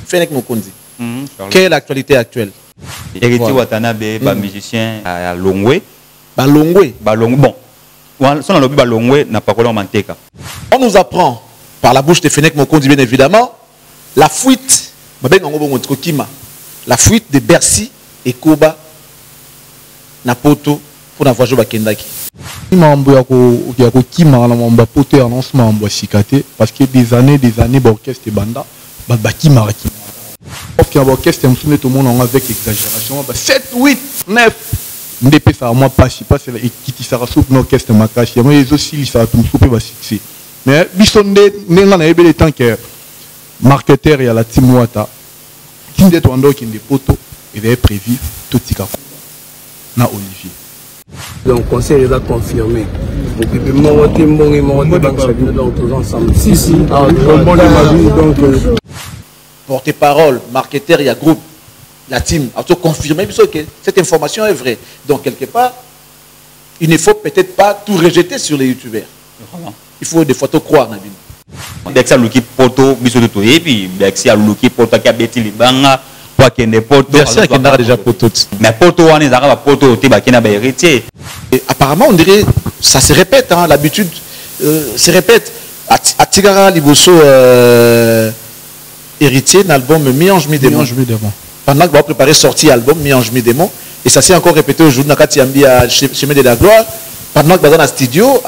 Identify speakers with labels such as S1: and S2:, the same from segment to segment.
S1: Fenech Mokondi. Quelle est l'actualité actuelle?
S2: Héritier Watanabe, musicien à Longwe.
S1: Balongwe.
S2: Bon. N'a pas
S1: On nous apprend par la bouche de Fenech Mokondi, bien évidemment, la fuite, la fuite de Bercy et Koba Napoto pour avoir joué à Kendaki.
S3: Parce que des années, l'orchestre banda, l'orchestre tout le monde avec exagération, 7, 8, 9. Ndépé ça moi pas si pas c'est la qui sera sous l'orchestre makashi moi les aussi ça tout souper va succès mais bisonde n'enga na ebele tant que marketeur et à la team wata qui ndé to ando qui ndé poto il est prévu tout tika na Olivier
S4: donc conseil est là confirmé donc il m'a dit donc tous ensemble si donc
S1: porte-parole marketeur et à groupe la team a tout confirmé que cette information est vraie. Donc, quelque part, il ne faut peut-être pas tout rejeter sur les youtubeurs. Il faut des photos croire.
S2: Bercy déjà poto. Mais poto on est arrivé poto héritier.
S1: Apparemment, on dirait ça se répète. Hein, l'habitude se répète. À Tigara Liboso héritier, l'album Mi-Ange Mi-Démon. Pendant que vous préparez sortir l'album Mi-Ange Mi-Démon, et ça s'est encore répété aujourd'hui dans le chemin de la gloire, pendant que vous êtes dans le studio.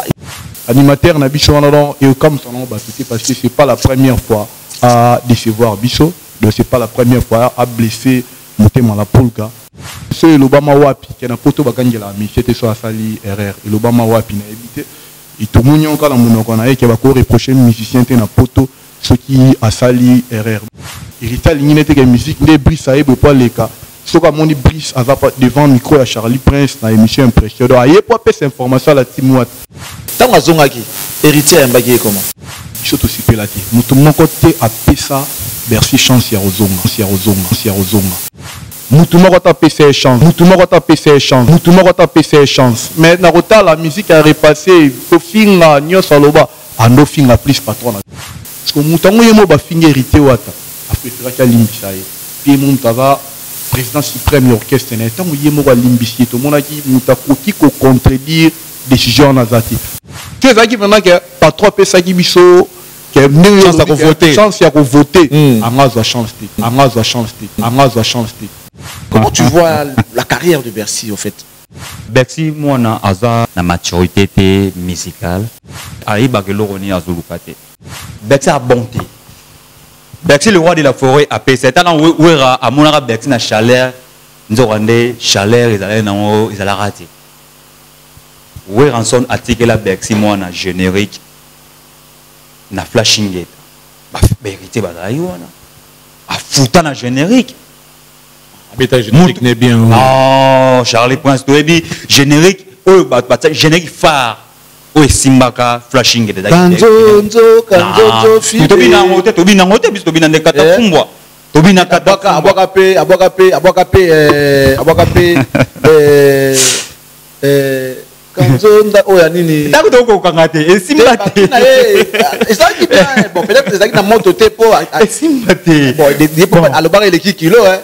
S3: Animateur Nabiso et comme son nom parce que c'est pas la première fois à décevoir Bisso, donc c'est pas la première fois à blesser Motema la Polka. C'est l'Obama Wapi qui a poto bakangela mi c'était sur Asali RR et l'Obama Wapi n'a évité et tout le monde quand la monoko na qui va reprocher musicien na poto ce qui a sali RR. Héritier ligne était musique les Brice ça est pas les cas. Ce que mon Brice a devant micro à Charlie Prince dans l'émission Impression. Donc il y a pas cette information à la team Watt.
S1: Tant à Zongaki, héritier Mbagé comment?
S3: Surtout si pélaté. Mon côté a pesa Bercy chance ya rozonga. Moutouma a tapé ses chances. Mais na rota la musique a repassé au fin la nyo saloba ando fin la plus patron. Parce que moutango yemo ba fin héritier Wata. Après frère limbisa et puis montava président suprême l'orchestre n'est tant yemo ba limbisi to mona ki moutako ki ko contredire décision nazati. Tu sais qui maintenant que pas trop pesa ki biso chance à voter
S1: Comment tu vois la carrière de Bercy au fait?
S2: Bercy moi na aza na maturité musicale aiba que l'oroni azulukate. Bercy a bonté. Bercy le roi de la forêt a payé tant ouera a monara Bercy na chaleur nzorande chaleur ils allaient rater. Ouera son article la Bercy moi na générique na flashing gate ba vérité bazali wana a fouta na générique
S5: beta générique n'est bien
S2: non Charlie Prince toyebi générique oh ba générique phare oh simbaka flashing gate
S1: kanzo fi
S2: tobina ngote biso tobina ndekata fumbwa tobina kata
S1: abwaka pe Kanzonda oya nini
S2: tako ko kangate esimbate
S1: ezaki bien bon peut-être ezaki na moto te po
S2: esimbate
S1: bon alobaka eleki kilo hein.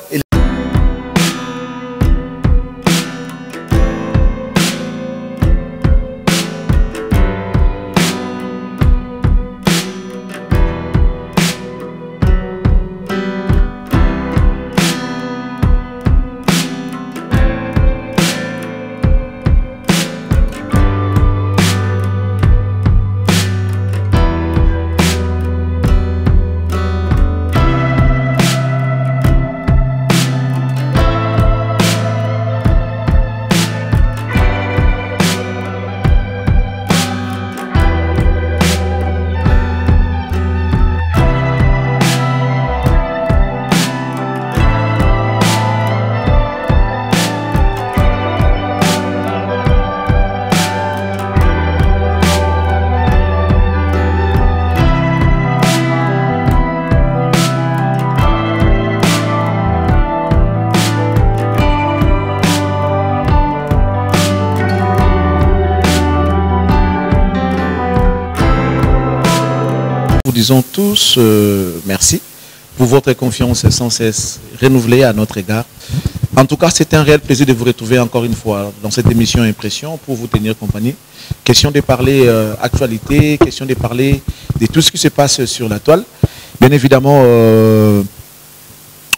S1: Disons tous merci pour pour votre confiance sans cesse renouvelée à notre égard. En tout cas, c'est un réel plaisir de vous retrouver encore une fois dans cette émission Impression pour vous tenir compagnie. Question de parler actualité, question de parler de tout ce qui se passe sur la toile. Bien évidemment,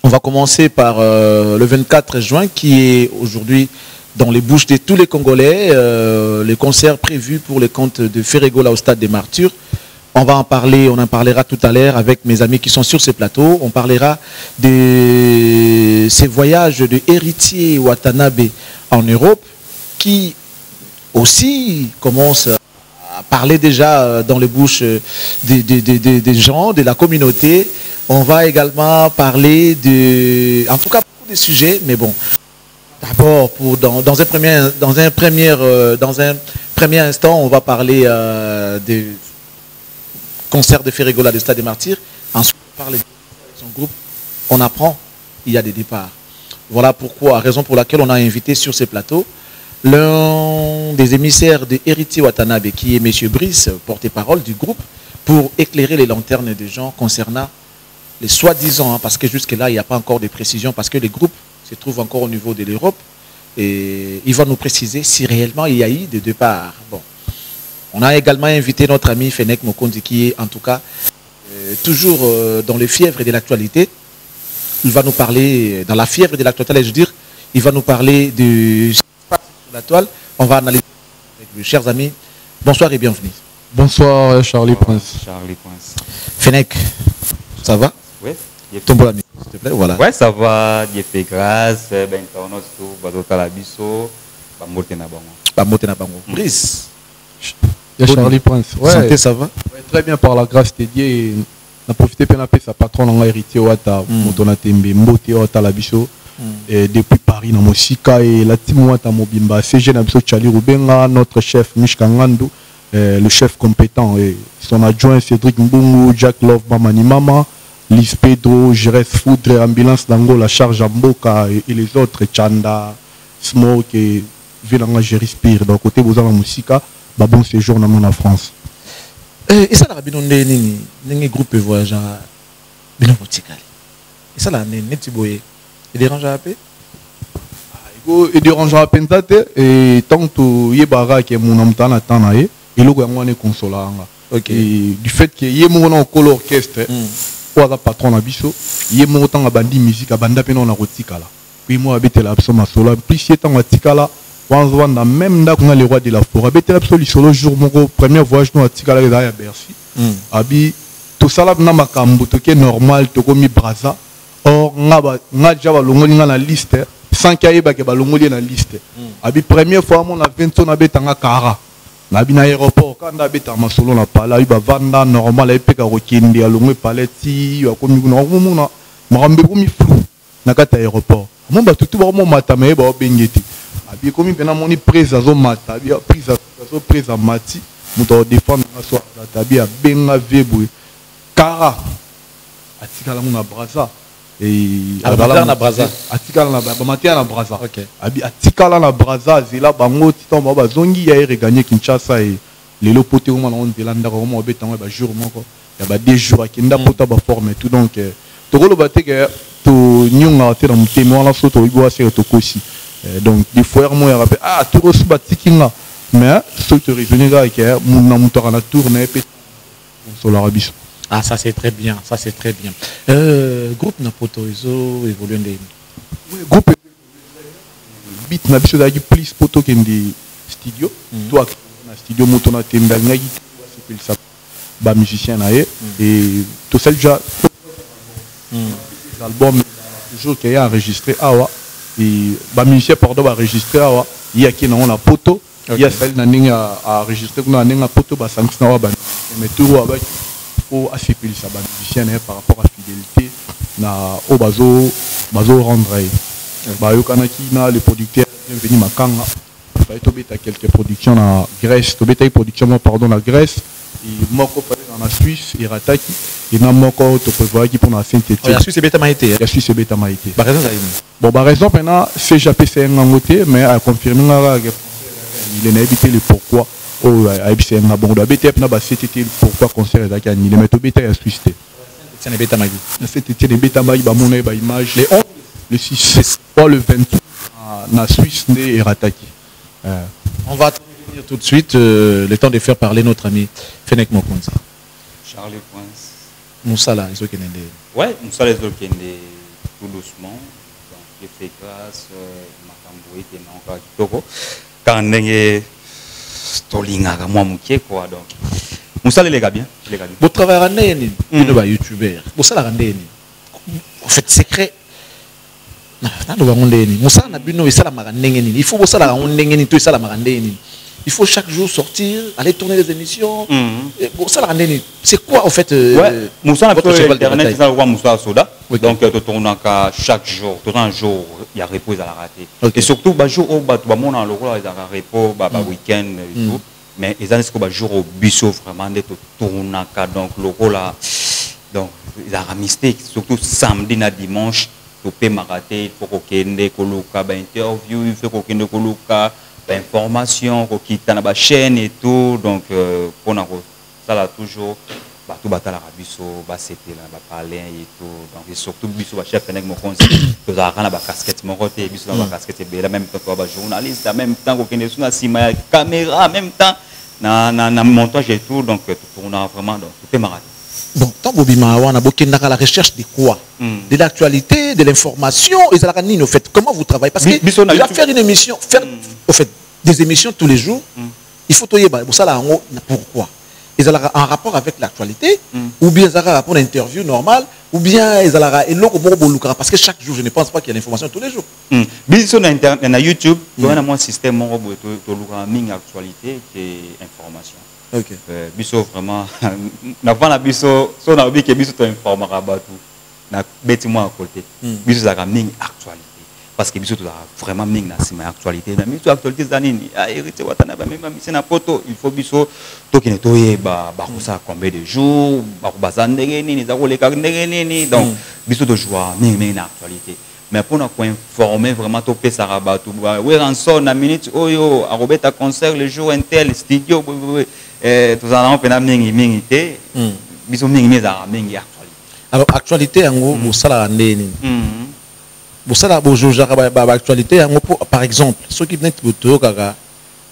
S1: on va commencer par le 24 juin qui est aujourd'hui dans les bouches de tous les Congolais, les concerts prévus pour les comptes de Ferregola au Stade des Martyrs. On va en parler, on en parlera tout à l'heure avec mes amis qui sont sur ces plateaux. On parlera de ces voyages de Héritier Watanabe en Europe qui aussi commencent à parler déjà dans les bouches des gens, de la communauté. On va également parler de, en tout cas, beaucoup de sujets, mais bon. D'abord, dans un premier instant, on va parler des concerts de Ferregola du Stade des Martyrs. Ensuite, on parle de son groupe. On apprend, il y a des départs. Voilà pourquoi, raison pour laquelle on a invité sur ces plateaux l'un des émissaires de Héritier Watanabe, qui est M. Brice, porte-parole du groupe, pour éclairer les lanternes des gens concernant les soi-disant, parce que jusque-là, il n'y a pas encore de précision, parce que les groupes se trouvent encore au niveau de l'Europe, et il va nous préciser si réellement il y a eu des départs. Bon. On a également invité notre ami Fenek Mokondi, qui est en tout cas toujours dans les fièvres de l'actualité. Il va nous parler, dans la fièvre de l'actualité, je veux dire, il va nous parler de ce qui se passe sur la toile. On va analyser avec vous. Chers amis, bonsoir et bienvenue.
S3: Bonsoir Charlie Prince.
S2: Charlie Prince.
S1: Fenek, ça va?
S2: Oui.
S1: Ton bon ami, s'il te plaît, voilà.
S2: Ouais, ça va, Dieu fait grâce, ben on a tout, bazota la biso, ba moté na bango.
S1: Ba moté na bango. Brice.
S3: Charlie Prince.
S1: Ouais. Santé, ça va?
S3: Ouais, très bien, par la grâce de Dieu. Et on a profité de sa patronne, on a hérité Ouata, Motona Tembe, Mbote Ouata la biso. Et depuis Paris, dans Mosika et la team Ouata Mobimba, CG Nabiso Charlie Rubenga, notre chef Mishka Ngandou, le chef compétent, et son adjoint Cédric Mbungu, Jack Love Mamani Mama, Lise Pedro, Jerez Foudre, Ambulance Dango, la charge à Mboka et les autres, Chanda, Smoke et Vilanga Gérispire. Donc, côté vous avez la musique, bon séjour dans la France.
S1: Et ça, là, un groupe de voyageurs, et ça, là, il dérange à peu?
S3: Il dérange à peine, et tant que Yébara qui est mon amtana tanae, et le gouvernement est consolant. Du fait que Yémon a un orchestre, le patron a biso, Yémon a bandi musique, a banda penon a rotikala. Puis moi, habite la absolument solo, plus yétan a tikala. Même là qu'on a les rois de la forêt, le jour mon premier voyage nous à Tikala à Bercy. Abi tout ça là na makambo to normal to komi braza. Or nga déjà balongoli na liste sans qu'il ba ke balongoli na liste. Abi première fois mon a 20 on a betanga kara. Na bi na aéroport quand a beta masolo na pala ba vanda normal et peka rokindi alongwe paleti ya komi na mona makambe komi flou na kata aéroport. Mon ba tout ba mo matame ba bengeti. Abi comme il moni prise à mata, abi prise à mati, muto défendre na so tabi a benga vebwe. Kara atikala na braza et
S1: na braza.
S3: Atikala na matia na braza.
S1: OK.
S3: Abi atikala na braza zela bango titon ba zongi ya regagner Kinshasa et les lopoté au moment de landa ko mo betango ba jour moko. Ya ba 2 jours akinda pota ba forme tout donc to ko lo bateke to nyonga te na mutemo la soto ibo ase to kosi. Donc des fois moi je rappelle tout reçu batikinga mais ce que raisonner là que mon moteur na tourner sur l'Arabie.
S1: Ah ça c'est très bien, ça c'est très bien. Groupe Napoto iso évolue ndé.
S3: Groupe bit na biso da plus poto kendi studio toi na studio moto na temba ngai c'est ça ba musicien na et tout ça déjà l'album toujours qui est enregistré awa et ba musicien pardon va enregistrer awa il y a qui na poto il y a celle na ninga a enregistrer na ninga poto ba sanks na wa ba mais tout wa ba faut assurer ça ba musicien par rapport à fidélité na o bazo rendre ba yo kanaki na le producteur bienvenu makanga ba to beta quelques productions na Grèce to beta production pardon na Grèce et moko dans la Suisse et rataki et na moko to prévoir qui pour na Saint-Étienne.
S1: La Suisse est beta maïté.
S3: La Suisse est beta maïté.
S1: Ba raison ça.
S3: Bon ba raison maintenant c'est JPC ngoté mais à confirmer il est évité le pourquoi oh ABC na bon da beta na ba c'était pourquoi concert da kani le meto beta ya Suisse.
S1: Saint-Etienne Betamagi.
S3: Saint-Etienne et Betamagi, mon image. Le 11, le 6, le 28, na Suisse, et Rataki.
S1: On va venir tout de suite, le temps de faire parler notre ami Fenek Mokonzi.
S2: Charlie Prince.
S1: Moussala, ils ont qu'un
S2: Ouais, Moussala, ils ont qu'un tout doucement. Donc, il fait grâce, Makamboui, qui est encore Kitoko. Quand on est Stolinga, moi, Mouké, quoi. Donc, Moussala, les gars, bien.
S1: Vous travaillez à Néni, vous êtes youtubeur. Moussala, Néni. En fait, secret. Il faut chaque jour sortir, aller tourner des émissions. C'est quoi en fait
S2: Moussa sur internet, c'est ça Moussa Soda. Donc tu tournes chaque jour, tout un jour, il y a repos à la rater. Et surtout jour où tu vas monter le rôle, il y a repos, week-end et tout. Mais ils ont ce jour au biseau vraiment de tourner donc le rôle là. Donc il y a mystique, surtout samedi et dimanche. Tu peux m'arrêter, il faut qu'on ait des interviews, il faut qu'on ait des informations, qu'on ait une chaîne et tout. Donc, pour ça là toujours, tout bataille la biso, c'était là, parler et tout. Donc, et surtout biso, chef Fenek Mokonzi, tu as la casquette moroté, biso la casquette belle, même temps tu as journaliste, en même temps qu'on ait une caméra, en même temps, dans montage et tout. Donc, tu tournes vraiment, donc tu peux m'arrêter.
S1: Bon, tant que vous avez la recherche de quoi? De l'actualité, de l'information, et ça en fait. Comment vous travaillez? Parce que faire une émission, faire en fait, des émissions tous les jours, il faut tout ça pourquoi? Ils ont un rapport avec l'actualité, ou bien ils ont un rapport d'interview normal, ou bien ils ont un parce que chaque jour, je ne pense pas qu'il y a l'information tous les jours.
S2: Sur YouTube, il y a un système de actualité et information.
S1: Ok.
S2: Biso vraiment, n'avant la biso, so na obi que biso to informer abatu, na beti moi à côté. Biso za ming actualité, parce que biso to vraiment ming na sima actualité. Na biso actualité zanini, a hérité watana ba même mise na poto, il faut biso to ki netoye ba ça combien de jours, ba bazandenge nini, za ko le ka ndenge nini, donc biso to joie ming na actualité. Mais pour nous informer vraiment tout pe sarabatu, oui rançon na minute oyo a robeta concert le jour intel studio. Tout ça, on peut mingi biso mingi actualité.
S1: Alors actualité en gros vous ça vous ça actualité en gros par exemple ceux qui viennent de Kaka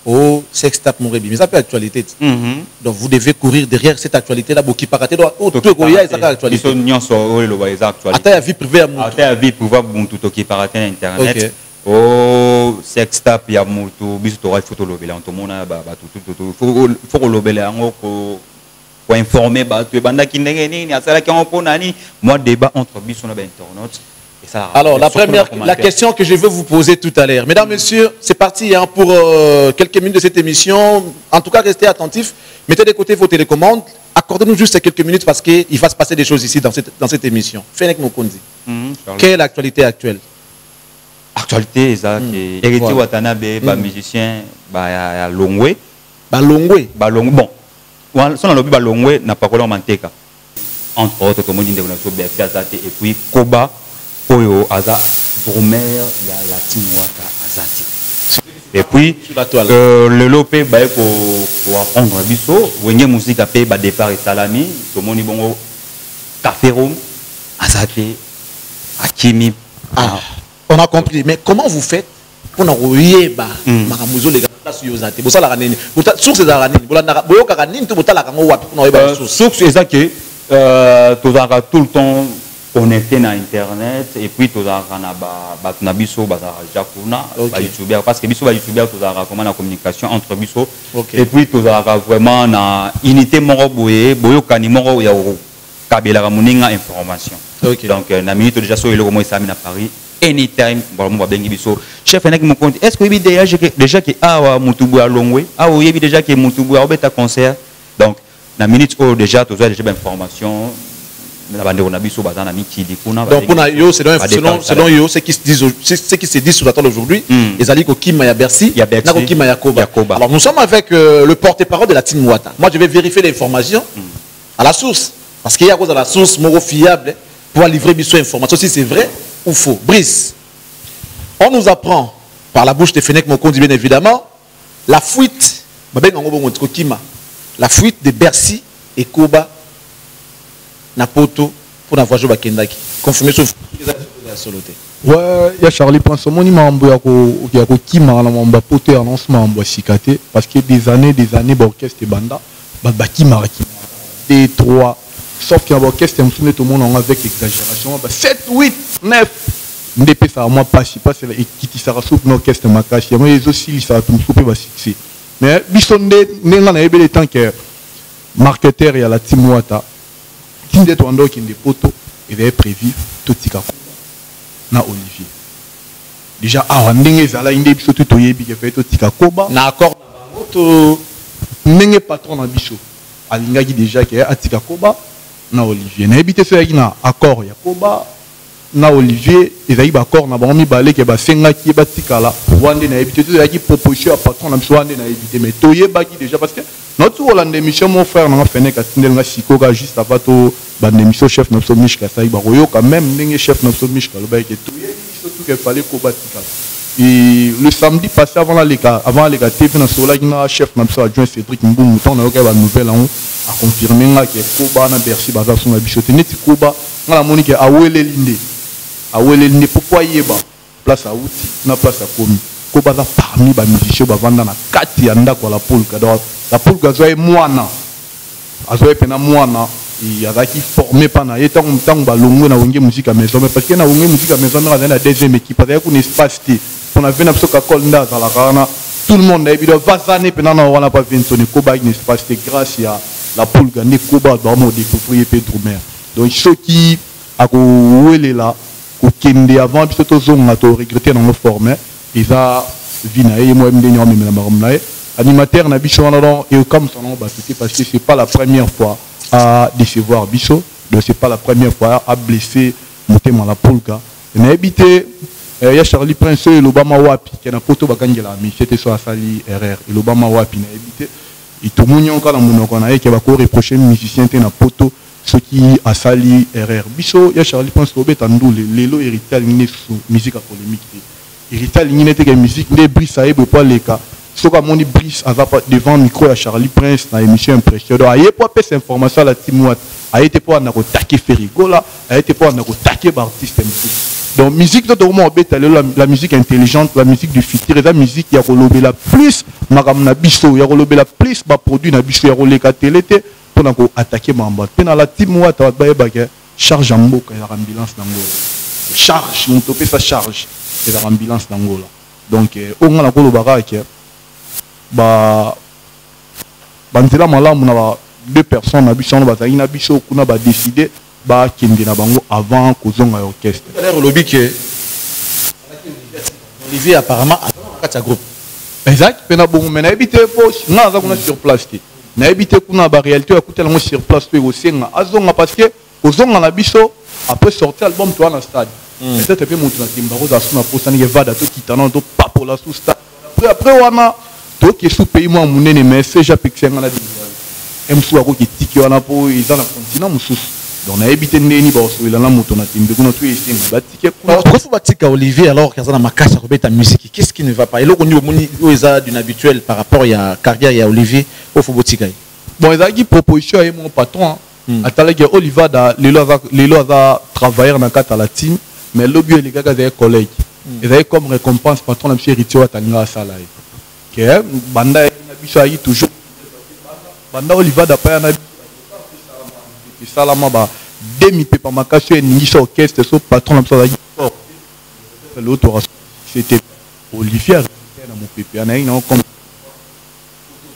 S1: au sextape Morebi mais ça peut actualité. Donc vous devez courir derrière cette actualité là qui paraît doit tout goya ça actualité.
S2: Biso nyonso o lo ba actualité.
S1: Ata ya vie privée
S2: ata ya vie privée tout qui paraît internet. Oh, sextape ya moto biso to photo lobela on to mona ba tout faut ko lobela ngo ko informer ba to banda ki ndenge nini asala ki on pona ni moi débat entre biso na ba internautes et ça.
S1: Alors la question que je veux vous poser tout à l'heure, mesdames messieurs, c'est parti hein, pour quelques minutes de cette émission. En tout cas, restez attentifs, mettez de côté vos télécommandes, accordez-nous juste quelques minutes parce qu'il va se passer des choses ici dans cette émission. Fenek Mokonzi. Quelle est l'actualité actuelle?
S2: Actualité, ça, Héritier Watanabe, musicien, Longwe.
S1: Longwe.
S2: Bon, si on a lobby Longwe, n'a pas collé en Manteka. Entre autres, tout le monde dit et puis Koba, Oyo, Aza, Drummer, il y a Latine Wata, Azati. Et puis, le lopé, pour apprendre Bisso, Wenge Musique a payé départ et Salami, tout le monde dit bon, Café Room, Azati, Akimi.
S1: On a compris, mais comment vous faites pour envoyer Maramuzo les gars sur Yozate? Vous savez la ranine, source des aranis, vous l'avez boyo karanine tout le temps la rango wat pour envoyer source.
S2: Source c'est ça que tout le temps connecté na internet et puis tout ça na biso jakuna youtubeur parce que biso youtubeur tout ça vraiment la communication entre biso et puis tout ça vraiment na unité moro boye kani moro ya kabela moninga information. Donc na minute déjà so eloko mo isami na Paris. Anytime, chef Fenek Mokonzi, est-ce que déjà que Moutoubou à Longwe, il y a déjà que Moutoubou à Obeta concert, donc la minute où déjà tu as déjà l'information,
S1: donc pour yo selon yo ce qui se dit sur la table aujourd'hui, les alliés au Kima ya Bercy, na Kima ya Koba. Alors nous sommes avec le porte-parole de la Team Wata. Moi je vais vérifier l'information à la source parce qu'il y a à la source moro fiable pour livrer biso information si c'est vrai ou faux. Brice, on nous apprend par la bouche de Fenek Mokonzi bien évidemment la fuite de Bercy et Koba Napoto pour la voiture Bakendaki. Confirmé sur la soloté.
S3: Ouais, il y a Charlie Prince. Mon imam y a qui m'a la poté annoncement en Sikate parce que des années l'orchestre et banda qui m'a 2, 3 sauf qu'il y a l'orchestre tout le monde avec exagération 7, 8, 9 ndépé ça moi pas si pas c'est qui sera sous l'orchestre makashi moi les aussi ça tout couper va succès mais bisonde nenga na ebele tant que marketeur ya la Timwata kinde to ando kinde poto il est prévu tout tika na Olivier déjà ndenge zala inde biso tout toyebi ke fait tout tika koba
S1: na accord to
S3: ndenge patron na biso alingaki déjà ke atika koba na Olivier na ebité so yaki na accord ya koba na Olivier ezali ba accord na bango mibale ke ba sengaki ba tikala wande na ebité so yaki proposition ya patron na biso wande na ebité mais toyebaki déjà parce que notre Hollande émission mon frère na fene ka tindel nga sikoka juste avant to ba émission chef na biso Mishka sai ba royo quand même ndenge chef na biso Mishka lo ba ke toyebi surtout qu'il fallait koba tikala. Et le samedi passé avant les TV na sola na chef na biso adjoint Cédric Mboumu on a eu la nouvelle a confirmé que Koba na Bercy baza son bichoté neti Koba na la monique awele linde pourquoi yeba place à outil na place à komi Koba za parmi ba musiciens ba vanda na kati ya ndako la polka donc la polka zo e mwana azo pena mwana il a qui formé pendant et tant ba longo na wonge musique à maison mais parce que na wonge musique à maison na la deuxième équipe parce qu'il y a un espace on a vu na soka kolnda za la rana tout le monde a évidemment vazané pendant on n'a pas vu sonner Koba une espace grâce à la polka ne Koba vraiment découvrir Pedro Mer donc ceux qui a ko wele là ko kende avant biso to zonga to regretter dans le format ils a vina et moi m'deni on me la maramnae animateur na biso wana et comme son nom c'était parce que c'est pas la première fois à décevoir biso donc c'est pas la première fois à blesser motema la polka na habité il y a Charlie Prince et l'Obama Wapi qui a poto bakangela mi c'était sur asali erreur et l'Obama Wapi na habité et tout le monde quand on a qui va reprocher musicien na poto ce qui a sali erreur biso il y a Charlie Prince obetandou lelo héritage ni musique à polémique héritage ni n'était que musique des Brice à ebe pas les cas ce que mon Brice devant micro à Charlie Prince dans émission impression donc aye pas cette information à la Timwat a été pour na attaquer Ferrigola a été pour na attaquer artiste donc musique de moment la musique intelligente la musique du futur et la musique ya kolobé la plus makam na biso ya kolobé la plus ba produit na biso ya koleka telete pour na ko attaquer mamba pe na la Timwat ba yeba ke charge amboka ya ambulance nangola charge mon topé sa charge et la ambulance nangola donc on na kolobaka ke ba nzela malamu na 2 personnes na biso na bazali na biso kuna ba décider ba kende na bango avant kozonga orchestre
S1: d'ailleurs lobby que Olivier apparemment a un groupe
S3: exact pena bon mais na habité poche na za kuna sur place na habité kuna ba réalité écouter la sur place to osenga azonga parce que ozonga na biso après sortir album toi na stade peut-être pe monter na timba roza suna posa ni vada to kitana to papola sous stade après wana to qui sous pays moi munene mais c'est japexenga na emsu ako ki tiki wana po ils dans le continent mususu donc on a évité neni ba so ila na moto na timbe kuna tu esenga ba tiki
S1: pourquoi faut batika Olivier alors kaza na makasa ko beta musique qu'est-ce qui ne va pas et loko ni omoni oza d'une habituel par rapport à carrière ya Olivier au faut botika
S3: bon ils a qui proposition et mon patron atala que Olivier da lelo za travailler na kata la team mais lobby les gars des collègues ils avaient comme récompense patron na monsieur Ritio atanga sala que banda na biso ayi toujours banda Olivier da pa na salama ba demi pe pa makasio ningi so orchestre so patron na biso ayi l'autre c'était Olivier na mon pépé na ina comme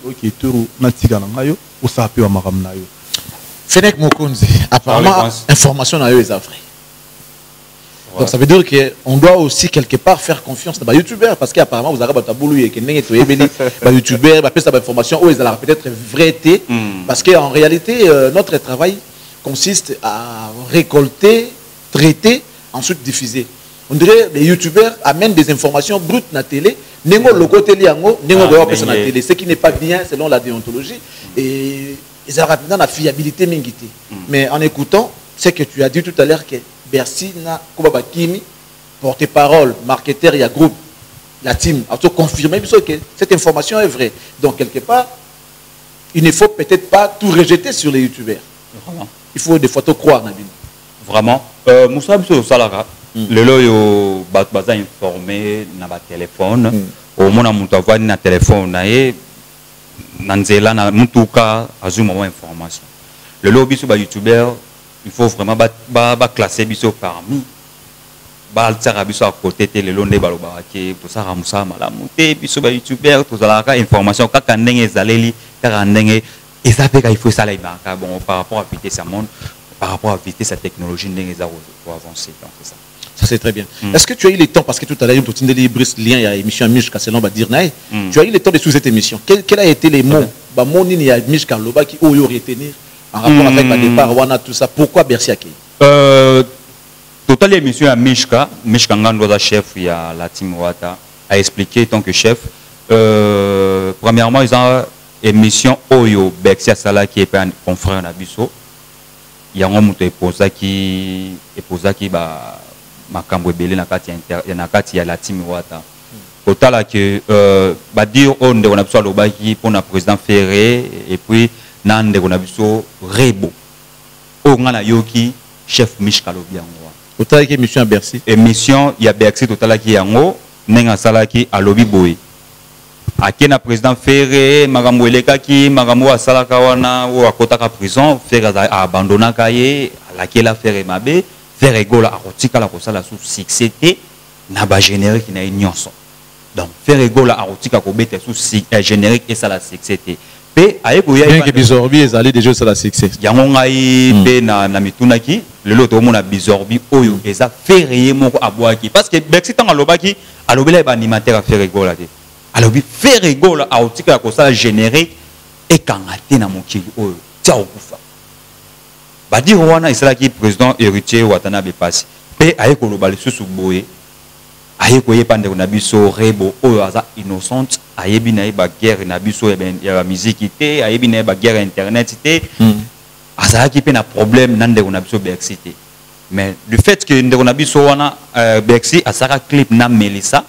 S3: OK turu na tigana ngayo o sa pe wa makamna yo
S1: Fenech Mokonzi apparemment information na yo est vrai. Donc ça veut dire qu'on doit aussi quelque part faire confiance dans les youtubeurs parce qu'apparemment vous avez un tabou et que les youtubeurs après ça information où ils ont peut-être vérité parce qu'en réalité notre travail consiste à récolter, traiter, ensuite diffuser. On dirait les youtubeurs amènent des informations brutes dans la télé, nengo logo télé yango, nengo goyo personne na télé, ce qui n'est pas bien selon la déontologie et ils ont rapidement la fiabilité mingité. Mais en écoutant ce que tu as dit tout à l'heure que Bercy na Koba Kimi porte-parole, marketeur, il y a groupe, la team, a tout confirmé que cette information est vraie. Donc quelque part, il ne faut peut-être pas tout rejeter sur les youtubeurs. Il faut des fois tout croire, Nabil.
S2: vraiment. Moussa Biso Salara, le loyo baza informé na ba téléphone, au moins on a vu na téléphone nae nanzela na mutuka azu moment information. Le loyo biso ba youtubeur, il faut vraiment ba classer biso parmi ba tsara biso à côté télé londe baloba ke to sara Moussa malamu te biso ba youtubeur to zalaka information kaka ndenge ezaleli kaka ndenge ezapeka il faut ça là bon par rapport à vitesse à monde. Par rapport à vitesse, sa technologie, pour avancer. Ça,
S1: ça c'est très bien. Est-ce que tu as eu le temps, parce que tout à l'heure, tu as dit lien, il y a émission Mishka, selon va dire, tu as eu le temps de sous cette émission. Quels a été les mots, il y a Mishka Loba qui ont retenir en rapport avec le départ, Wana, tout ça. Pourquoi Bercy Akei?
S2: Total émission à Mishka Ngandoza, chef, il y a la team Wata, a expliqué tant que chef. Premièrement, ils ont émission Oyo, Bercy Sala qui est un confrère Nabiso. Il y a un moment qui ba makambo belé na kati ya la team Wata. Total que ba dire on a besoin de baki pour na président Ferré et puis nande on a besoin Rebo. On a yoki chef Mishka Lobiango.
S1: Total que émission à Bercy.
S2: Émission il y a Bercy total qui yango nenga salaki à Lobi Boy. Aki na président Ferré, magambo elekaki, magambo asalaka wana ou akotaka prison, Ferré a abandonné kaye, alaki la Ferré mabe, Ferré gola akotika la kosala sous succès na ba générique na nyonso. Donc Ferré gola akotika ko bete sous générique et ça la succès. Pe ayeko ya
S1: bien que Bizorbi ezali déjà ça la succès.
S2: Yango ngai pe na mitunaki, le loto mona Bizorbi oyo eza Ferré moko abwaki parce que Bercy tanga lobaki alobela ba animateur Ferré gola te. Alors, faire rigolo à outika ko ça générique et quand até na mokili oyo tia okufa. Ba dire wana isala ki président héritier Watanabe passe. Pe ayeko lobali susu boye. Ayeko yepande na biso Rebo oyo aza innocente, ayebi na ba guerre na biso ya musique té, ayebi na ba guerre internet té. Azala ki pe na problème nande na biso Bercy té. Mais le fait que ndeko na biso wana Bercy asaka clip na Melissa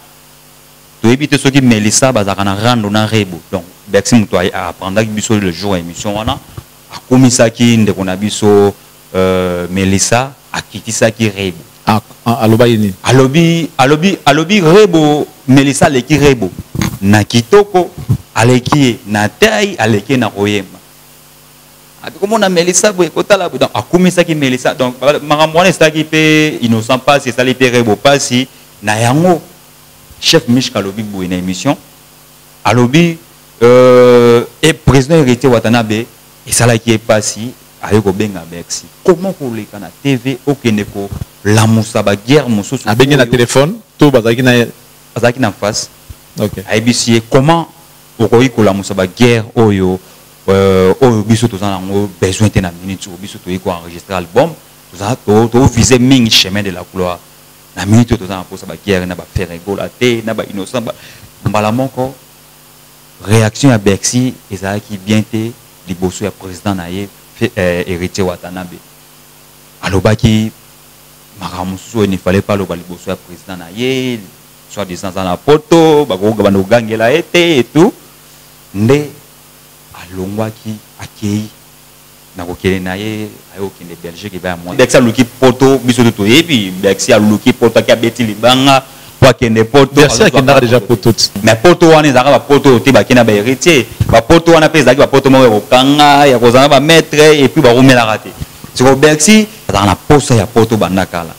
S2: tu évites ce qui Melissa bazakana rando na Rebo. Donc Bercy muto apprendre biso le jour émission wana akomisa ki ndeko na biso Melissa akitisa ki Rebo.
S1: Alobi
S2: alobi Rebo Melissa leki Rebo na kitoko aleki na taille aleki na oyema. Comment on a Melissa boy kotala donc akomisa ki Melissa donc maramwana c'est qui pe innocent pas c'est ça les Rebo pas si na yango chef Mishka Lobi pour une émission. Alobi et président héritier Watanabe et ça là qui est passé avec Obenga Bercy. Comment pour les canaux TV au Keneko la moussa ba guerre moussa
S1: a benga na téléphone tout bazaki
S2: na face.
S1: OK.
S2: ABC comment okoyi ko la moussa ba guerre oyo biso to za nango besoin te na minute biso to ko enregistrer album to viser mingi chemin de la gloire. La minute tout ça pour ça guerre na ba faire rigolo té na ba innocent mbala moko réaction à Bercy ezala ki bien té liboso ya président na ye héritier Watanabe alobaki makamusu il ne fallait pas le liboso ya président na ye soit disant dans la poto ba ko bando gangela été et tout ndé alongwaki akei na kokele na ye ayo kende Belgique ba mo Bercy aluki poto biso to yebi Bercy aluki poto ka beti libanga kwa kende poto
S1: Bercy kenda déjà poto
S2: mais poto wana ezaka ba poto te ba kena ba héritier ba poto wana pe ezaki ba poto mo ko kanga ya kozanga ba maître et puis ba romela raté sur Bercy dans la poste ya poto bandakala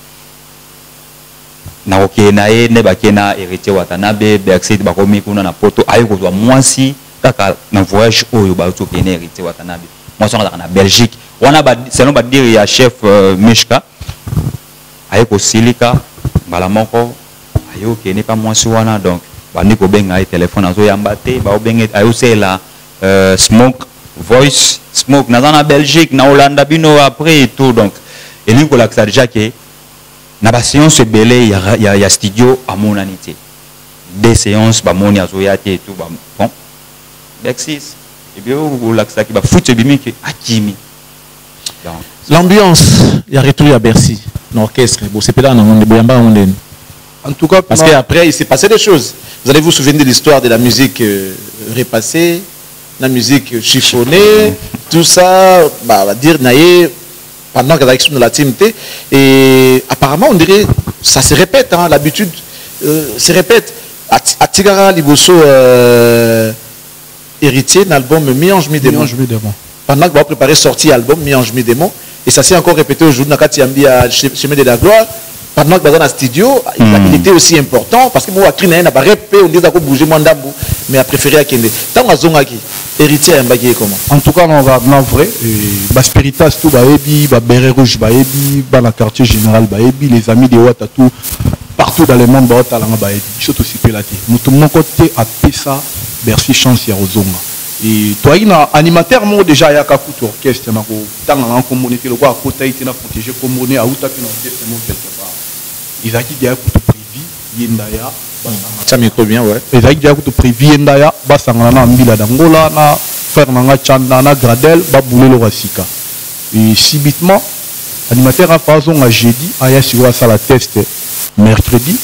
S2: na kokele na ye ne ba kena héritier Watanabe Bercy ba komi kuna na poto ayo ko zwa mwasi kaka na voyage oyo ba to kena héritier Watanabe moi je suis en Belgique on a selon ba dire ya chef Mishka ayeko silika bala moko ayo ke ne pas moi wana donc ba ndiko benga ay téléphone azo yamba te ba obenge ayo c'est la smoke voice smoke na Belgique na Hollande bino après et tout donc et lui ko la déjà que na ba séance belé ya studio à mon anité des séances ba moni azo ya te et tout ba bon Bercy et bien au lac qui va foutre bimiki akimi donc
S1: l'ambiance il y a retour à Bercy l'orchestre bon c'est pas là on est boyamba on est
S3: en tout cas
S1: parce qu'après il s'est passé des choses vous allez vous souvenir de l'histoire de la musique repassée la musique chiffonnée tout ça bah va dire naïe pendant que dans la team T. Et apparemment, on dirait, ça se répète, hein, l'habitude se répète. À Tigara, Liboso, héritier d'un album Mi-Ange Mi-Démon. Pendant que vous préparez sortie album Mi-Ange Mi-Démon, et ça s'est encore répété aujourd'hui, Nakati à Chemin de la Gloire. Pendant que dans le studio, il était aussi important parce que moi, on a bougé mais a préféré à Kende. Tant que héritier comment?
S3: En tout cas, on va vrai. Spiritas tout baebi, Béret Rouge baebi, la quartier général baebi, les amis de Ouattatu partout dans le monde baebi, surtout si tu l'as dit. Nous tout mon côté à Pessa, Bercy chance ya Ozonga. Et toi, il y a un animateur moi déjà il y a un orchestre, na ko tant na communauté le quoi côté il na protéger communauté à Ouattatu orchestre mon quelque part. Ils ont dit que prévu yendaya
S1: ça micro bien ouais
S3: ils ont dit que prévu yendaya basangana na mbila d'Angola na faire na chanda na gradel ba boulé le rasika et subitement animateur a façon à jeudi aya sur la test mercredi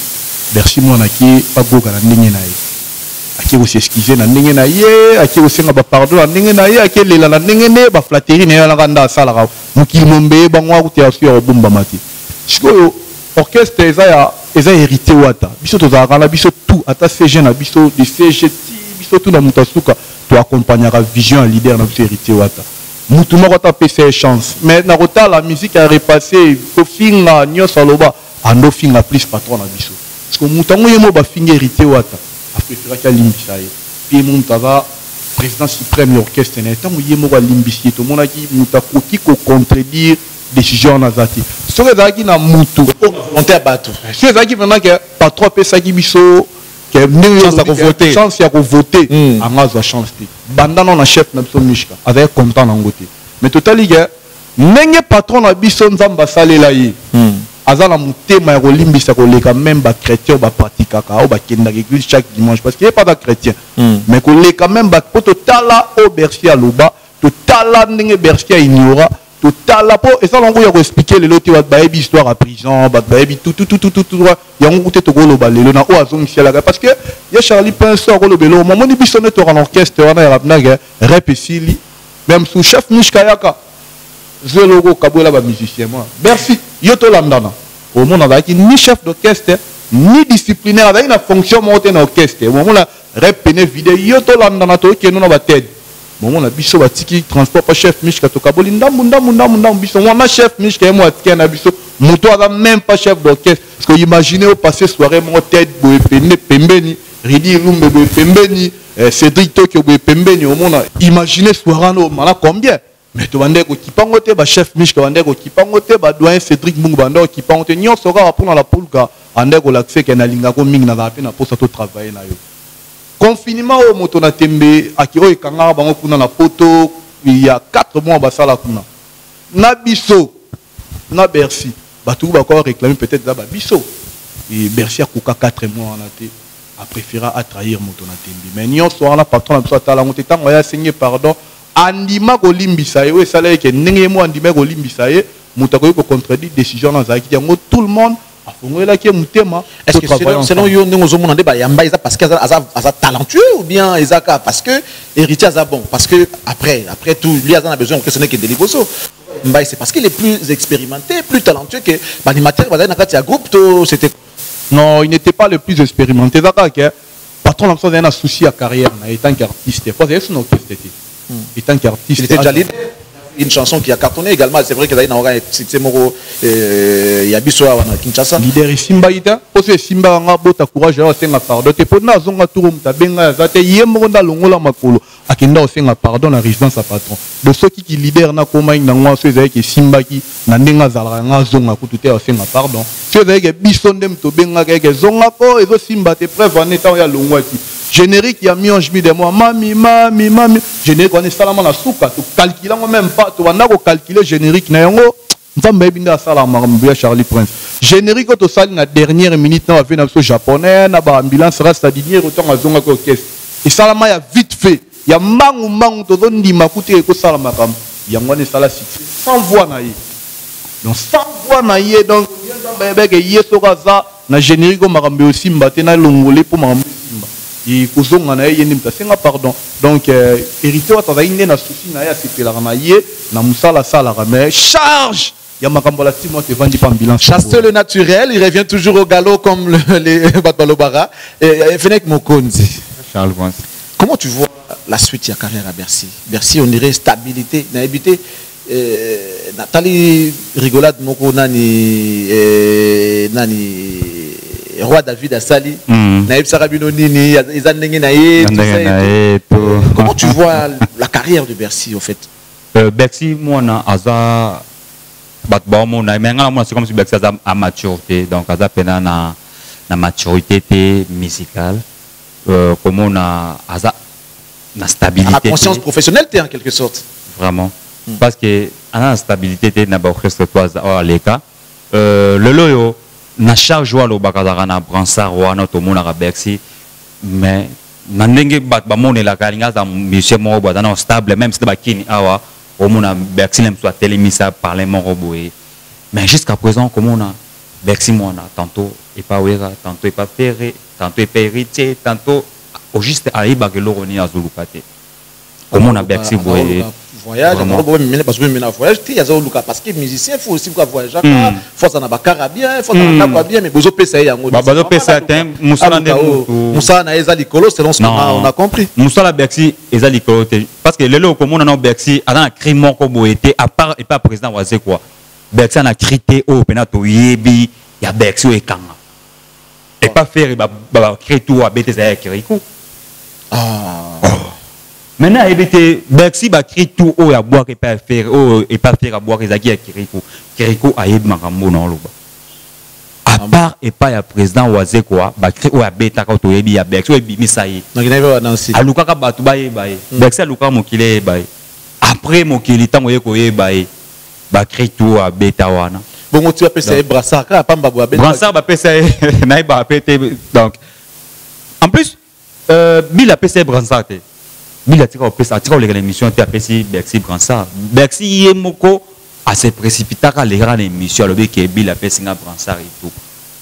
S3: merci moi na ki pas goga na ndenge na ye aki aussi excuser na ndenge na ye aki aussi nga ba pardon na ndenge na ye aki lela na ndenge ne ba flatterie na la kanda sala ka mukili mombe bangwa kutia sur bomba mati sikoyo orchestre eza hérité wata biso tozalaka na biso tout ata CG na biso de CG biso tout na mutasuka to accompagnera vision à leader na biso hérité wata mutu moko ta pesa chance mais na kota la musique a repassé ko finga nyoso loba ando finga plus patron na biso parce que mutango yemo ba finga hérité wata a préféré ka limbisa ye puis muntaza président suprême de l'orchestre na tango yemo ba limbisi to monaki mutakoki ko contredire décision nazati ce que zaki na mutu
S1: on t'a battu
S3: ce que zaki maintenant que patron pesa ki biso que chance ya ko voter amazo chance te bandana na chef na biso mishka avec content na ngote mais totali que nenge patron na biso nzamba salela ye azala mutema ya kolimbisa koleka même ba chrétien ba pratikaka o ba kenda église chaque dimanche parce qu'il est pas da chrétien mais koleka même ba totala au Bercy aloba totala ndenge Bercy ignora total la peau et ça l'on va expliquer les lotis de baby histoire à prison baby tout il y a un côté to golo balelo na o azong ciel parce que il y a Charlie Prince golo belo moment ni bisonné to en orchestre on a rapnaga rap sili même sous chef Mishkayaka je logo kabola ba musicien moi merci yo to landana au monde avec ni chef d'orchestre ni disciplinaire avec une fonction monter dans orchestre au moment la rap pené vidéo yo to landana to ke no na ba tête moment la biso batiki transport pas chef Mishka to kaboli ndambu biso moi chef Mishka moi tiki na biso moto a même pas chef d'orchestre parce que imaginez au passé soirée mon tête boye pembeni Ridi Lumbe boye pembeni Cédric Tokyo boye pembeni au monde imaginez soirée no mala combien mais to bande ko kipangote ba chef Mishka bande ko kipangote ba doyen Cédric Mungu bande ko kipangote nyon sera pour la poulka ande ko l'accès que na linga ko mingi na ba pe na pour ça to travailler na yo confinement au moto na tembe akiro ekanga bango kuna na poto il y a 4 mois basala kuna na biso na Bercy batu ba ko réclamer peut-être da biso et Bercy a kuka 4 mois na té a préféré à trahir moto na tembe mais nyon soir la patron na biso atala ngote tango ya signer pardon andima ko limbisa ye sala ke ndenge mo andima ko limbisa ye moto ko contredire décision na zaki yango tout le monde.
S1: Est-ce que selon vous, nous avons demandé parce qu'il est talentueux ou bien parce que héritier est bon? Parce que après tout, lui a besoin que ce n'est que des Liboso. C'est parce qu'il est plus expérimenté, plus talentueux que l'animateur.
S3: Non, il n'était pas le plus expérimenté. Patron a un souci à carrière étant qu'artiste. Étant qu'artiste.
S1: Il était déjà leader. Une chanson qui a cartonné également, c'est vrai que il y a Bissoa à Kinshasa.
S3: Leader Simba ita, parce Simba nga bota courage à senga pardon. Te pona zonga tour muta benga zate yemo na longola makolo. Akenda o senga pardon na résidence à patron. De ceux qui leader na koma ina ngwa so ezaki Simba ki na ndenga zala nga zonga kutute o senga pardon. So ezaki bisonde mto benga ke zonga ko ezo Simba te preuve en état ya longwati. Générique il y a Mi-Ange Mi-Démon mami générique on est salama na souka to calculer même pas to wana ko calculer générique na yango nzambe binda salama mbuya Charlie Prince générique to sali na dernière minute na va na so japonais na ba ambulance rasta dinier autant azonga ko orchestre et salama ya vite fait ya mangu to ndima kuti ko salama kam yango ne sala sans voix na ye donc sans voix na ye donc nzambe ke yeso kaza na générique ko makambe aussi mbate na longolé pour makambe simba et kozonga na ye ndimta senga pardon donc hérité wa tazali na souci na ya sepelaka na ye na musala sala mais charge ya makambo la 6 mois te vandi pas ambulance.
S1: Chasseur le naturel, il revient toujours au galop comme les Batbalobara. Et Fenech Mokonzi.
S2: Charles Vance.
S1: Comment tu vois la suite de la carrière à Bercy? Bercy, on dirait stabilité. On a évité Nathalie Rigolade Moko Nani Roi David Assali. Naïb Sarabino Nini, Izandengue Naïe. Comment tu vois la carrière de Bercy au fait?
S2: Bercy, moi, Aza. C'est comme si Bercy a maturité. Donc, Aza pena na maturité musicale. Comme on a la stabilité.
S1: La conscience professionnelle, en quelque sorte.
S2: Vraiment. Parce que la stabilité, n'a pas à l'écart. Le loyo, na charge ou le bakadara na bransard ou na tout monde à Bercy. Mais, nanenge bat bamone la kalinga dans monsieur mo ba dans stable même si bakini awa au monde à Bercy même soit télémissa parlement roboé. Mais jusqu'à présent, comme on a Bercy moi on a tantôt et pas ouera, tantôt et pas ferré, tantôt et pas héritier, tantôt au juste à Ibagelo Roni à Zulukate. Comment on a Bercy voyage, parce que musicien il faut aussi voyager, faut ça n'a pas carabien, faut ça n'a pas bien, mais besoin de payer un besoin de payer
S1: Moussa na eza likolo selon ce qu'on a compris.
S2: Moussa la Bercy eza likolo parce que le lot comme on a Bercy a un crime mon comme était à part et pas président voisin quoi. Bercy a crité au penato yebi ya Bercy et kanga. Et pas faire ba créer tout à bêter ça Kirikou. Maintenant il Bercy ba créer tout au à boire et pas faire à boire les aki à Kirikou. Kirikou a yeb makambo non loba. À part et pas ya président voisin quoi, ba créer au à bêta quand au yebi ya Bercy au yebi misaï.
S1: Donc il n'avait pas danser.
S2: A luka ka batu baye baye. Bercy a luka mokile baye. Après mokili tango yeko ye baye. Ba créer tout à bêta wana.
S1: Bon, tu appelles ça brassard, pas mbabou
S2: brassard, ba appelle ça naïba appelle donc. En plus, Bill appelle ça brassard. Bill a tiré l'émission, tu appelles ça Bercy brassard. Bercy yemoko a se précipité à l'écran l'émission, le que Bill appelle ça brassard et tout.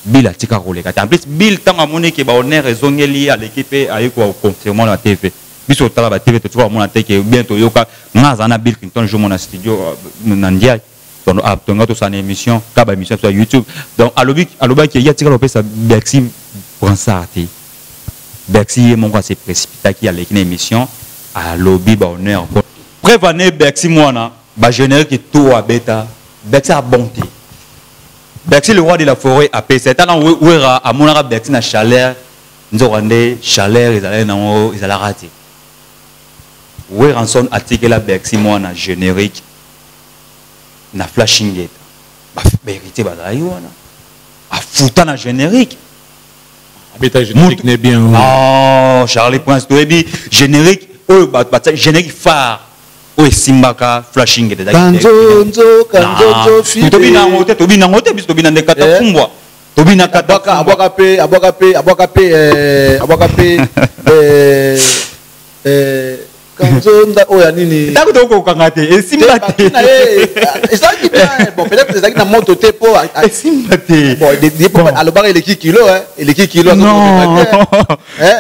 S2: Bill a tiré les gars. En plus, Bill tant à mon équipe, on est raison lié à l'équipe avec quoi confirmation la TV. Biso tala ba TV, tu vois mon attaque bientôt yoka. Nazana Bill Clinton joue mon studio Nandia. Donc, on a tous une émission, une émission sur YouTube. Donc, à l'objet qui y a tiré l'opé, ça Bercy prend ça. Bercy, mon gars, c'est précipité qui a l'équipe émission. À l'objet, on est encore. Prévenez Bercy, moi, bah, générique qui tout à bêta. Bercy a bonté. Bercy, le roi de la forêt, a payé. C'est un où à mon arabe, Bercy n'a chaleur. Nous avons des chaleur, ils allaient rater. Où est rançon article la Bercy, moi, na générique. Na flashing gate ba vérité badaï wana a fouta na générique
S5: habitat générique n'est bien
S2: non Charlie Prince toebi générique oh ba générique phare oh simbaka flashing gate
S1: kanzo fi
S2: to bina ngote bis to bina ndekata kumbwa to bina kata
S1: abwaka Kanzonda oya nini
S2: takutoko kangate esimbate
S1: ezaki bien bon peut-être ezaki na moto te po
S2: esimbate
S1: bon alobaka eleki kilo
S2: non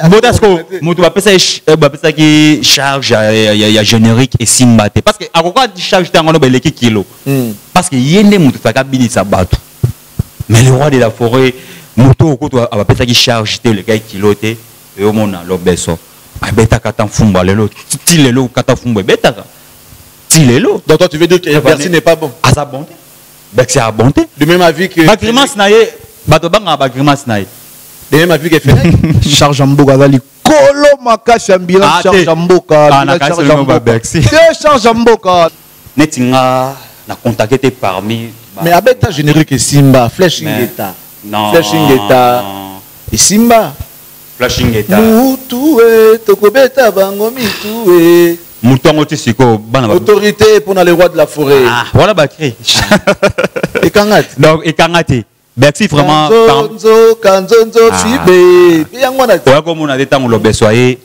S2: motasko moto bapesa ki charge ya générique esimbate parce que akoka charge tango no eleki kilo parce que yende moto faka bilisa bato mais le roi de la forêt moto okoto bapesa ki charge te le gars kilo te et au mona lobeso abeta kata fumba lelo ti lelo kata fumba beta ti lelo
S1: donc toi tu veux dire que Bercy n'est pas bon
S2: asa bonté Bercy a bonté
S1: de même avis que
S2: ba grimace naie bato banga ba grimace naie
S1: de même avis que Fenech
S3: charge mboka zali kolo makasi ambulance charge mboka
S2: Bercy
S3: charge mboka
S2: netinga na contacté parmi
S1: mais abeta générique Simba flashing état
S2: non
S1: flashing état et Simba
S2: flashing état
S1: mutué tokobeta bango mitoué
S2: mutongo tisiko bana
S1: autorité pour les rois de la forêt
S2: voilà bakri
S1: et kangati
S2: donc et kangati Bercy vraiment
S1: kanzonzo fibe yango na
S2: oya ko mona detango lobesoye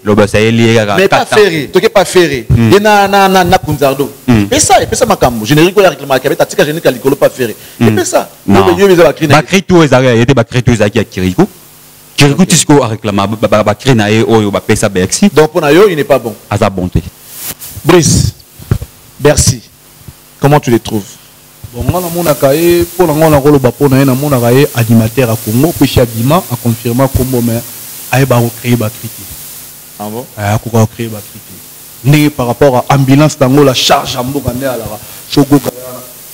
S2: lié
S1: mais pas ferré toke pas ferré et na kunzardo et ça makambo générique la réclamation avec tika générique à likolo pas ferré et ça yo biza
S2: bakri tout ezaka était bakri tout ezaki à Kirikou Kirikou tisiko a réclamé bakri na e oyo ba pesa Bercy
S1: donc pour na yo il n'est pas bon
S2: à sa bonté
S1: Brice Bercy comment tu les trouves
S3: Bon, on a mon akaye pour l'angon la rolo bapo na mon akaye animateur à Congo puis chez Abima a confirmé Congo mais aïe ba créer ba critiquer.
S1: Ah bon?
S3: Ah quoi créer ba critiquer. Né par rapport à ambulance dango la charge en boka né à la sogo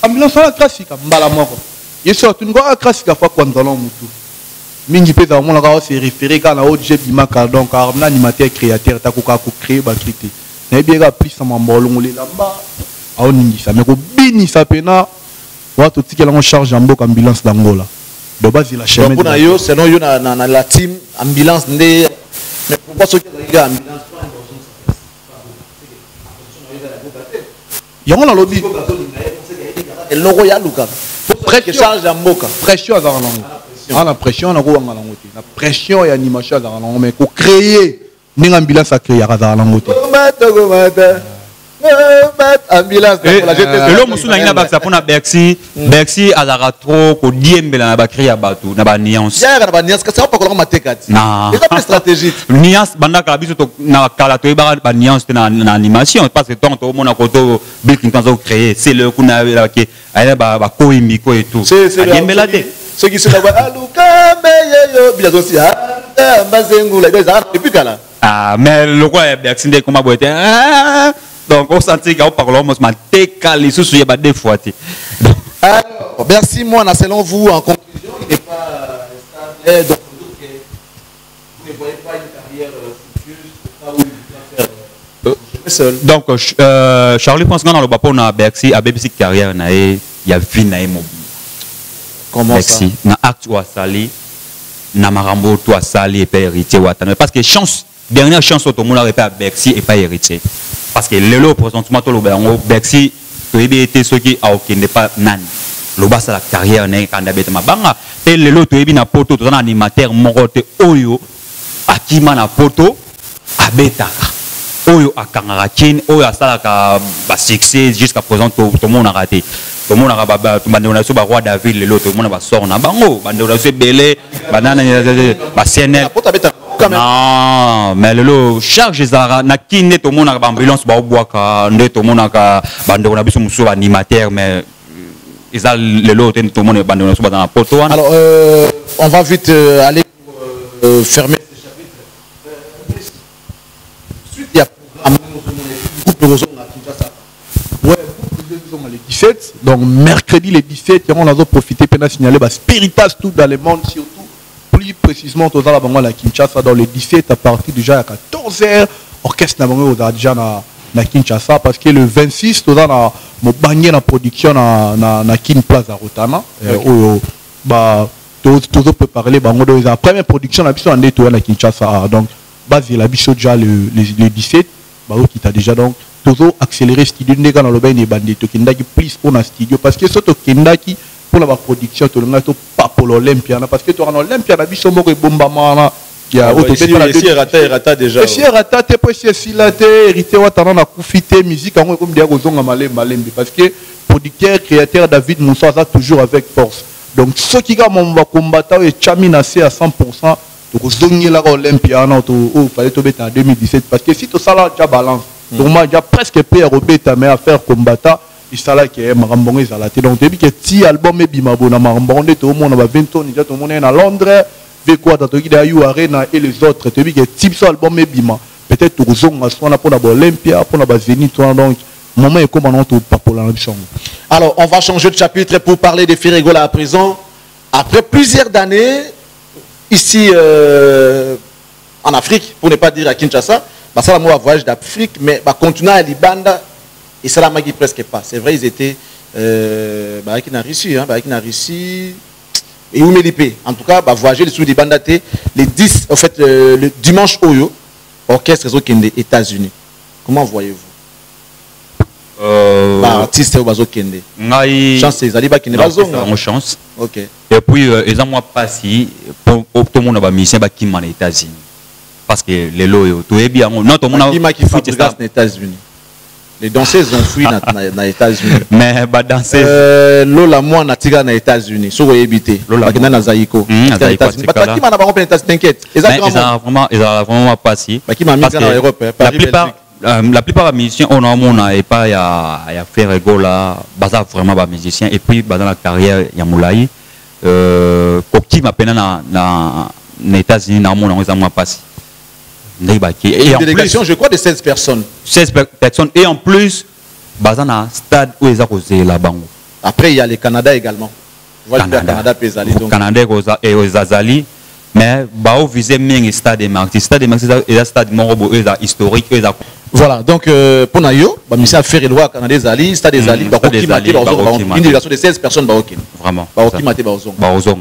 S3: ambulance la classique mbala moko. Yeso tu ngoa classique fa kwa ndolo mutu. Mingi pe za mon la se référer quand la OG Bima donc un animateur créateur ta ko créer ba critiquer. Na bien plus ça m'ambolong les lamba. A oningi ça mais ko bini ça pena. Watu tiki la charge en boka ambulance d'Angola. De base il a chemin.
S1: Donc pour yo selon yo na la team ambulance ndé mais pourquoi ceux qui gars ambulance pas
S3: Yango na lobby.
S1: El logo ya luka. Presque charge en boka.
S3: Pression à Zaranango. Ah la pression na ko Zaranango te. La pression et animation à Zaranango mais ko créer une ambulance à créer à Zaranango te.
S1: Ambulance
S2: l'homme musu na ina baksa pona Bercy azara trop ko diembela na bakri ya batu na ba nuance
S1: ya na ba nuance ka ça pas ko matekati
S2: na
S1: c'est pas stratégique
S2: nuance banda ka biso to na kala to ba nuance na animation parce que tant to mona ko to building quand créer c'est le kuna ke aya ba ko imiko et tout diembela te
S1: ceux qui se là aluka meyo bila aussi mbazengu et puis kala
S2: ah mais le quoi Bercy de comment boiter donc on sentit qu'on parle on m'a décalé sous il y a des fois.
S1: Alors merci moi selon vous en conclusion il n'est pas stable donc vous ne voyez pas une carrière future seul.
S2: Donc Charlie pense que dans le bapon na Bercy a BBC carrière na il y a vie na mobile.
S1: Comment
S2: Bercy na acte ou sali na marambo toi sali et pas héritier parce que chance dernière chance au monde a pas Bercy et pas héritier. Parce que le lot présentement tout le monde Bercy to été ceux qui a aucun n'est pas nan le bas la carrière n'est quand d'habiter ma banga et le lot to na poto to animateur morote oyo akima na poto abeta oyo akangara kin oyo asala ka ba succès jusqu'à présent tout le monde a raté tout le monde a ba tout bande on a so ba roi David le lot tout le monde ba sort na bango bande on a so belé banana ba CNL. Non, mais le charge Zara na kiné tout le monde a ambulance ba boaka ndé tout le monde a bande on a biso muso animateur mais ils a le lot tout le monde bande on a so dans la poto.
S1: Alors on va vite aller fermer ce chapitre. Suite il y a programme
S3: ouais, le 17 donc mercredi le 17 on a profité pour signaler bah spiritas tout dans le monde surtout plus précisément dans la banque la Kinshasa dans le 17 à partir déjà à 14h orchestre na bango déjà na Kinshasa parce que le 26 tout dans la mo bangé na production na Kin Plaza Rotana bah tout peut parler bango dans la première production la biso andé tout na Kinshasa donc basé la biso déjà le 17 bah qui t'a déjà donc toujours accélérer studio ndeka na loba ni bandé to kindaki plus pour na studio parce que soto kindaki pour la production to nga to pas pour l'Olympia parce que tu as l'Olympia na biso moko bombamana qui a
S1: rata déjà
S3: et si rata te peut si la te hérité wa tana na kufité musique en comme dia kozonga malembe parce que producteur créateur David Moussa a toujours avec force donc ceux qui ga mon va combattre et chamina c'est à 100% to kozongi la Olympia na to fallait to beta en 2017 parce que si to ça là déjà balance donc moi j'ai presque prêt à rebeta mais à faire combattre et ça là qui est marambonge ça là donc depuis que ti album et bimabo na marambonge tout le monde va 20 tonnes déjà tout le monde est à Londres ve quoi dans qui d'ailleurs Arena et les autres depuis que type ça album et bima peut-être tout zonga soit pour la Olympia pour la Zénith donc moment est comme on tout pas pour la chambre.
S1: Alors on va changer de chapitre pour parler de Firigola à présent après plusieurs années ici en Afrique pour ne pas dire à Kinshasa. Bah, ça, moi, voyage d'Afrique, mais bah, continuer à Libanda, et ça, la magie presque pas. C'est vrai, ils étaient qui n'a réussi, et où m'élipé. En tout cas, bah, voyager sous Libanda, les 10, en fait, le dimanche Oyo, orchestre réseau Kende, États-Unis. Comment voyez-vous artiste au Bazo Kende. Chance, c'est Zaliba qui n'est pas
S2: en chance.
S1: Ok.
S2: Et puis, ils ont moi passé pour tout le monde a mission qui m'a les États-Unis. Parce que les lots, tout est bien. Non, tout le monde
S1: a qui fuit aux États-Unis. Les danseuses ont fui dans les États-Unis.
S2: Mais bah danseuses.
S1: Lola moi na tiga na États-Unis. So éviter. Lola qui na Zaïko. États-Unis. Bah qui m'a pas compris t'inquiète.
S2: Ils ont vraiment passé.
S1: Bah qui m'a mis dans l'Europe.
S2: La plupart la plupart des musiciens, on a et pas il y a Ferrego là, baza vraiment des musiciens et puis dans la carrière il y a Moulaï, Kokti m'a peine dans les États-Unis dans mon on a passé. Et
S1: en délégation, plus, je crois de 16 personnes.
S2: 16 personnes et en plus baza dans stade où ils ont causé là-bas.
S1: Après il y a le Canada également. Canada pesali donc.
S2: Canada et aux Azali. Mais bah viser même stade de Martyrs et stade Morobo historique.
S1: Voilà, donc pour Nayo, bah monsieur a fait le droit Canada des Ali, stade des Ali, bah une délégation de 16 personnes bah OK.
S2: Vraiment.
S1: Bah OK maté bah ozong.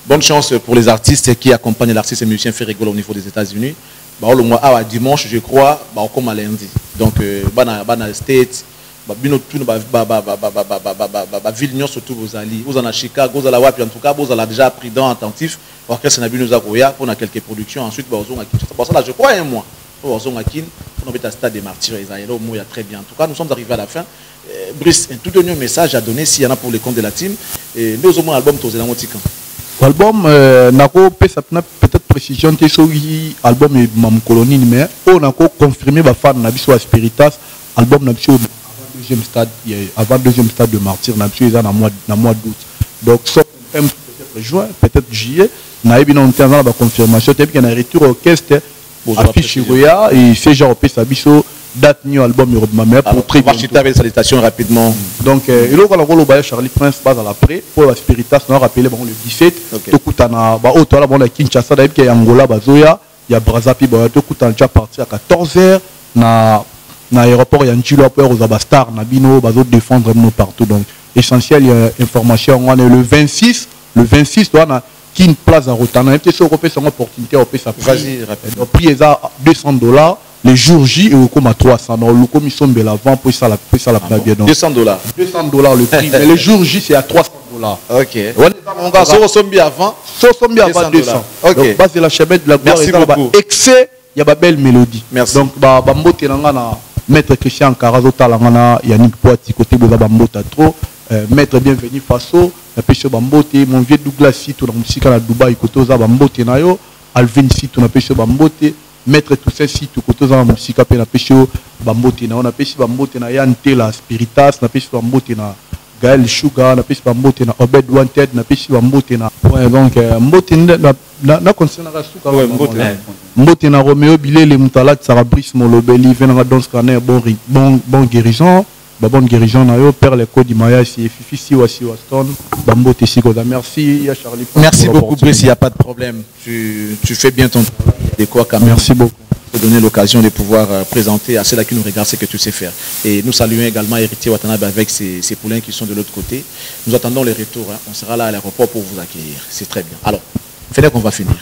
S1: Bonne chance pour les artistes qui accompagnent l'artiste et musicien Ferrego au niveau des États-Unis. Bah le mois à dimanche, je crois, bah comme à lundi. Donc bana States bino tout ville surtout aux alliés vous en a Chicago vous en a en tout cas vous en a déjà prudent attentif orchestre Nabi nous a pour quelques productions ensuite bah pour ça là je crois un mois pour on stade des martyrs Isaïlo il y a très bien en tout cas nous sommes arrivés à la fin. Brice un tout dernier message à donner s'il y en a pour les comptes de la team et nous au moins album tous les motiques
S3: album nako peut-être précision que ce album est mam colonie mais on a confirmé ba fan na biso Spiritas album na biso deuxième stade avant deuxième stade de Martyrs na biso dans mois d'août donc sauf peut-être juin peut-être juillet na ebi na on la confirmation tellement qu'il y a un retour orchestre affiche Roya et fait genre pesa biso date new album Europe pour très
S1: bien avec salutation rapidement
S3: donc et là on va le Charlie Prince pas à l'après pour la Spiritas on rappelé bon le 17 to kutana ba auto là bon la Kinshasa d'ailleurs qu'il y a Angola bazoya il y a Brazzaville ba to kutana déjà parti à 14h na aéroport Yanchilo pour aux abastar na bino bazo défendre nous partout donc essentiel information on est le 26 toi on a une place à Rotana et puis sur européen son opportunité au ça
S1: vas-y rapidement
S3: prix est à $200 les jours J et au comme à 300 le commission de l'avant pour ça la bien donc
S1: $200
S3: le prix mais les jours J c'est à $300
S1: OK on va sombi avant
S3: 200 OK base de la chebette de la gloire et excès il y a belle mélodie
S1: merci
S3: donc ba mbote na maître Christian Karazo talangana Yannick Poiti côté de ba mbota trop maître bienvenu Faso na pêche bambote mon vieux Douglas Sito na musique à Dubaï côté za bambote na yo Alvin Sito na pêche bambote maître tout ça Sito côté za musique à na pêche bambote na on a pêche bambote na Yante la Spiritas na pêche bambote na Gaël Sugar na pêche bambote na Obed Wanted na pêche bambote na donc mbote na concernant suka mbote na Romeo Bilele Mutala Sarah Brice Molobeli venant dans ce canet bon guérison bonne guérison na yo père les codes du Maya si Fifi si Waston bambote si goda merci ya Charlie
S1: merci beaucoup Brice il y a pas de problème tu fais bien ton travail de quoi quand même
S3: merci beaucoup
S1: de donner l'occasion de pouvoir présenter à ceux-là qui nous regardent ce que tu sais faire et nous saluons également Héritier Watanabe avec ses poulains qui sont de l'autre côté nous attendons les retours on sera là à l'aéroport pour vous accueillir c'est très bien alors fais qu'on va finir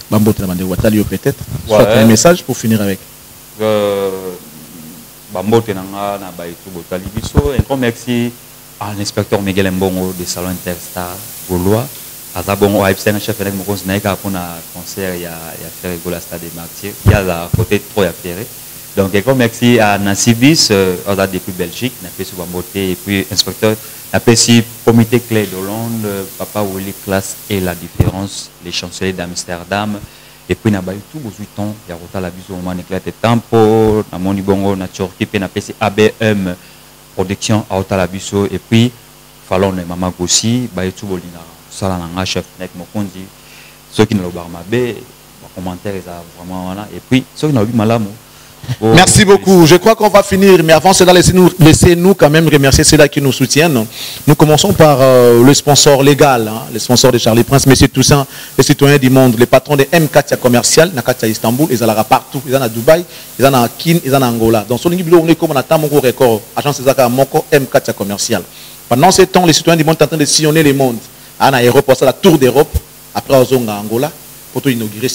S1: bambote na bande Watalio peut-être soit un message pour finir avec
S2: Bambote nanga na baitu botali biso un grand merci à l'inspecteur Miguel Mbongo de Salon Interstar Gaulois azabongo aipsena chef avec mon conseiller pour na concert il y a Ferrego la stade des Martyrs il y a la côté trop ya ferré donc un grand merci à Nancibis depuis Belgique na fait Bambote et puis inspecteur na fait comité clé d'Hollande Papa Willy Classe et la différence les chanceliers d'Amsterdam et puis na baitu bozuiton ya rota la biso moment éclaté tempo na moni bongo na Turquie pe na PC ABM production à rota la biso et puis falon na mama aussi baitu bolina sala na chef nek mokonzi ceux qui na lo barmabe commentaires vraiment voilà et puis ceux qui na lu malamu.
S1: Merci beaucoup. Je crois qu'on va finir, mais avant cela, laissez-nous quand même remercier ceux-là qui nous soutiennent. Nous commençons par le sponsor légal, le sponsor de Charlie Prince, Monsieur Toussaint, les citoyens du monde, les patrons de M4 Commercial, Nakatia Istanbul, ils sont là partout, ils sont à Dubaï, ils sont à Kin, ils sont à Angola. Donc, sur le niveau, on est comme on attend mon record, agence Zaka Moko, M4 Commercial. Pendant ce temps, les citoyens du monde sont en train de sillonner le monde. À l'aéroport, c'est la tour d'Europe, après on a Angola. Pour inaugurer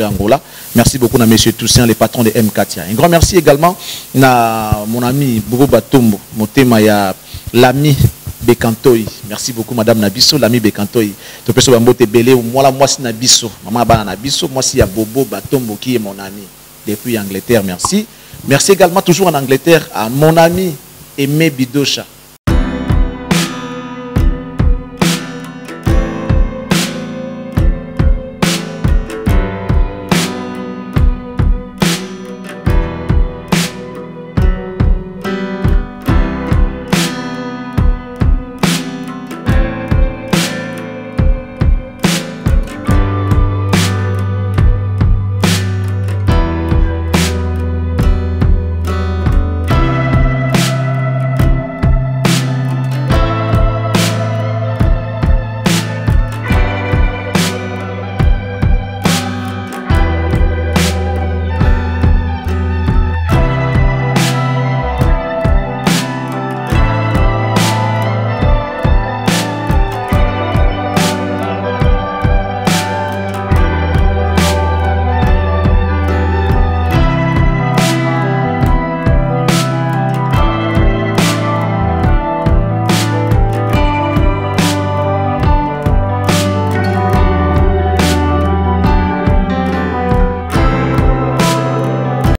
S1: Angola. Merci beaucoup à monsieur Toussaint, les patrons de M4. Un grand merci également à mon ami Bobo Batombo, mon thème à l'ami Bekantoy. Merci beaucoup madame Nabiso, l'ami Bekantoy. Tu peux se bambote belé ou moi si Nabiso, maman bana Nabiso, moi si y a Bobo Batombo qui est mon ami depuis Angleterre. Merci. Merci également toujours en Angleterre à mon ami Aimé Bidocha.